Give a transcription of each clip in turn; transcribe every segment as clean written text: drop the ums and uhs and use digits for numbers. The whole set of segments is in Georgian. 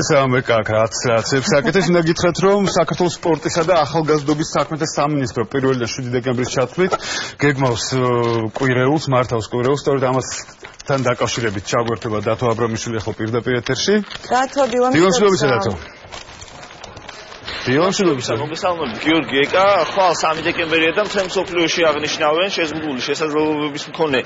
სამეკაკ რაც აკეთებს უნდა გითხრათ რომ საქართველოს სპორტისა და ახალგაზრდობის საქმეთა სამინისტრო 1-დან 7 დეკემბრის ჩათვლით გეგმავს კვირეულს მართავს კვირეულს სწორედ ამასთან დაკავშირებით ჩაგვერთვება დათო აბრამიშვილი ახლა პირდაპირ ეთერში დათო დილამშვიდობისა დათო მოგესალმებით გიორგი ეკა ხვალ 3 დეკემბერია და მთელ მსოფლიოში აღნიშნავენ შეზღუდული შესაძლებლობების მქონე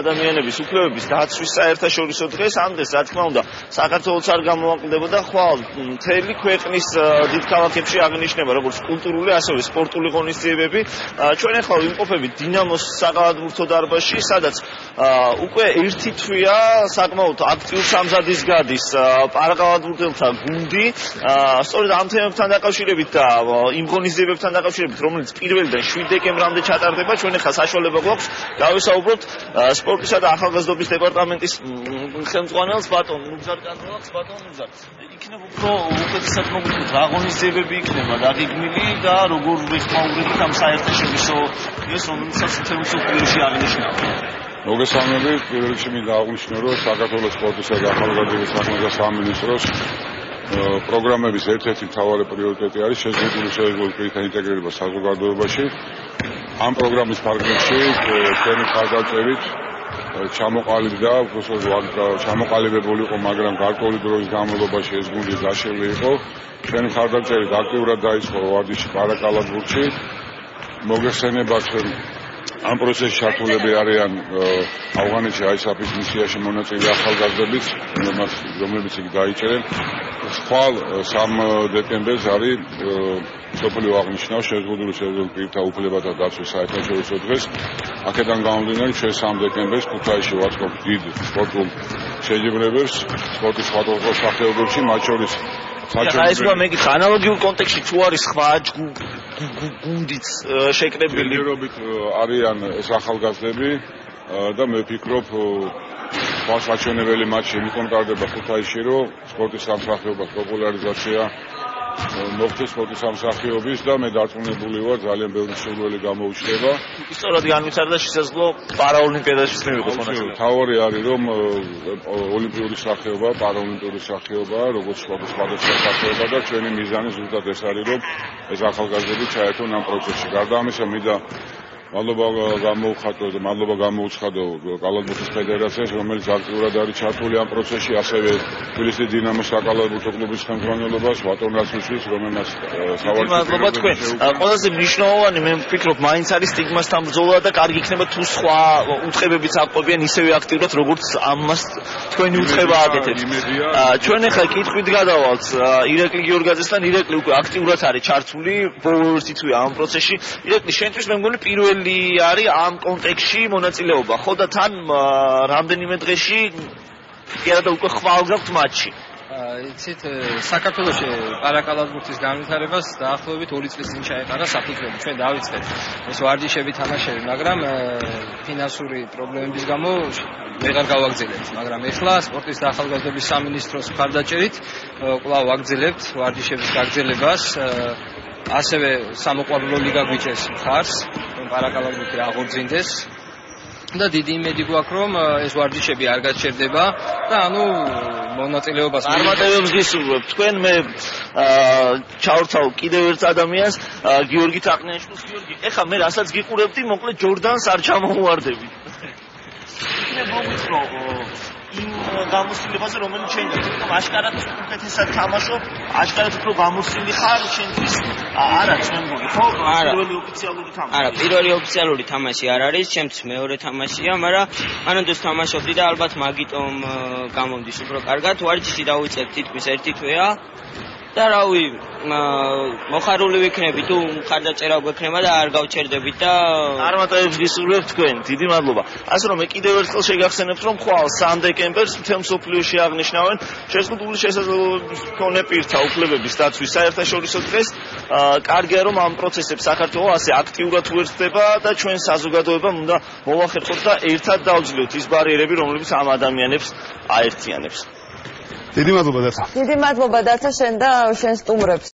ადამიანების უფლებების დაცვის საერთაშორისო დღეს ამ დღეს რა თქმა უნდა საქართველოს არ გამოვაკლდებოდა ხვალ მთელი ქვეყნის დიდ ქალაქებში აღნიშნება როგორც კულტურული ასევე სპორტული ღონისძიებები ჩვენ ახლა ვიმყოფებით დინამოს საგალათბურთო დარბაზში სადაც უკვე ერთი თვეა საკმაოდ აქტიურ სამზადისს გადის პარაგალათბურთელთა გუნდი სწორედ ამ თემებთან დაკავშირებით და იმ ღონისძიებებთან დაკავშირებით, რომელიც 1-დან 7 დეკემბრამდე ჩატარდება, ჩვენ ახლა საშუალება გვაქვს გავისაუბროთ სპორტისა და ახალგაზრდობის დეპარტამენტის ხელმძღვანელს ბატონ ნუგზარ კანდელაკს, ბატონ ნუგზარ. იქნება უფრო უკეთესად მოგვიწევთ რა ღონისძიებები იქნება დაგეგმილი და როგორ ვეხმაურებით ამ საერთაშორისო დღეს, რომელსაც მთელ მსოფლიოში აღნიშნავენ. მოგესალმებით, პირველ რიგში მინდა აღვნიშნო, რომ საქართველოს სპორტისა და ახალგაზრდობის საქმეთა სამინისტროს პროგრამების ერთ-ერთი მთავარი პრიორიტეტი არის შეზღუდული პირთა ინტეგრირება საზოგადოებაში. ამ პროგრამის ფარგლებში ჩვენი ხარდაჭერით ჩამოყალიბებული იყო, მაგრამ გარკვეული დროის განმავლობაში ეს გუნდი გაშლილი იყო. ჩვენი ხარდაჭერით აქტიურად დაიწყო ვარჯიში პარაკალათბურთში. მოგეხსენებათ ამ პროცესში ჩართულები არიან ავღანეთში ISAF-ის მისიაში მონაწილე ახალგაზრდებიც, რომლებიც იქ დაიჭერენ. ხვალ 3 დეკემბერს არის სოფლიო აღნიშნავს შეზღუდული პირთა უფლებათა დაცვის საერთაშორისო დღეს. აქედან გამომდინარე ჩვენ 3 დეკემბერს ქუთაისში ვაწყობთ დიდ სპორტულ შეჯიბრებებს სპორტის სხვადასხვა სახეობებში, მათ შორის ეს რა მეკითხა ანალოგიურ კონტექსტში თუ არის სხვა გუნდიც შეკრებილი არიან ეს ახალგაზრდები და მე ვფიქრობ საჩვენებელი მატჩი მიკონკარდება ქუთაისში რომ სპორტის სამსახიობის პოპულარიზაცია მოხდეს სპორტის სამსახიობის და მე დარწმუნებული ვარ ძალიან ბევრი სურვილი გამოუჩნდება. სწორად განვითარდა შესაძლო პარაოლიმპიადაშიც მივიღოს მონაწილეობა. თავარი არის რომ ოლიმპიური სახეობა, პარაოლიმპიური სახეობა, როგორც სპორტის სხვადასხვა სახეობა და ჩვენი მიზანი ზუსტად ეს არის რომ ეს ახალგაზრდები ჩაერთონ ამ პროცესში. გარდა ამისა მინდა მადლობა გამოუცხადო კალათბურთის ფედერაციას, რომელიც აქტიურად არის ჩართული ამ პროცესში, ასევე თბილისის დინამოს საკალათბურთო კლუბის ხელმძღვანელობას, ბატონ რასმუსის, რომელმაც მადლობა თქვენ. ყველაზე მნიშვნელოვანი მე ვფიქრობ, მაინც არის სტიგმასთან ბრძოლა და კარგი იქნება თუ სხვა უწყებებიც აყვებიან ისევე აქტიურად, როგორც ამას თქვენი უწყება აკეთებს. ჩვენ ახლა კითხვით გადავალთ ირაკლი გიორგაძესთან, ირაკლი უკვე აქტიურად არის ჩართული ბოლო ერთი თვეა ამ პროცესში. ირაკლი, შენთვის მე მგონი პირველი არის ამ კონტექსტში მონაწილეობა, ხო და თან რამდენიმე დღეში კიდევ უკვე ხვალ გაქვთ მატჩი. იცით, საქართველოში პარაკალათბურთის განვითარებას დაახლოებით 2 წლის წინ ჩაეყარა საფუძველი. ჩვენ დავიწყეთ ეს ვარჯიშები თამაშები, მაგრამ ფინანსური პრობლემების გამო ვეღარ გავაგრძელებთ, მაგრამ ეხლა სპორტის და ახალგაზრდობის სამინისტროს მხარდაჭერით კვლავ ვაგრძელებთ ვარჯიშების გაგრძელებას. ასევე სამოყვარულო ლიგა გვიჭერს მხარს, რომ პარაკალათბურთი აღორძინდეს და დიდი იმედი გვაქვს, რომ ეს ვარჯიშები არ გაჩერდება და მონაწილეობას წარმატებებს გისურვებთ. თქვენ მე ჩავრთავ კიდევ ერთ ადამიანს, გიორგი თაყნიაშვილს. გიორგი, ეხლა მე რასაც გიყურებდი, მოკლედ ჯორდანს არ ჩამოუვარდებით. იქნება მოგვიწრო იმ გამოსილებაზე, რომელიც ჩვენ გიქნებთ, აშკარად უკეთესად თამაშობ, აშკარად უფრო გამოსილი ხარ შენთვის. არა, ჩვენ მგონი, ხო? პირველი ოფიციალური თამაში. არა, პირველი ოფიციალური თამაში არ არის, ჩემთვის მეორე თამაშია, მაგრამ მანამდე თამაშობდი და ალბათ მაგიტომ გამომდის უფრო კარგად. ვარჯიში დავიწყებ თითქმის ერთი თვეა. და რავი, მოხარული ვიქნები თუ ხარდაჭერა გვექნება და არ გავჩერდებით და წარმატებებს გისურვებთ თქვენ. დიდი მადლობა. ასე რომ მე კიდევ ერთხელ შეგახსენებთ, რომ ხვალ 3 დეკემბერს მთელ მსოფლიოში აღნიშნავენ შეზღუდული შესაძლებლობების მქონე პირთა უფლებების დაცვის საერთაშორისო დღეს. კარგია რომ ამ პროცესებს საქართველოს ასე აქტიურად უერთდება და ჩვენ საზოგადოებამ უნდა მოვახერხოთ და ერთად დავძლევთ ის ბარიერები, რომლებიც ამ ადამიანებს აერთიანებს. დიდი მადლობა დათო. დიდი მადლობა დათო შენ და შენ სტუმრებს.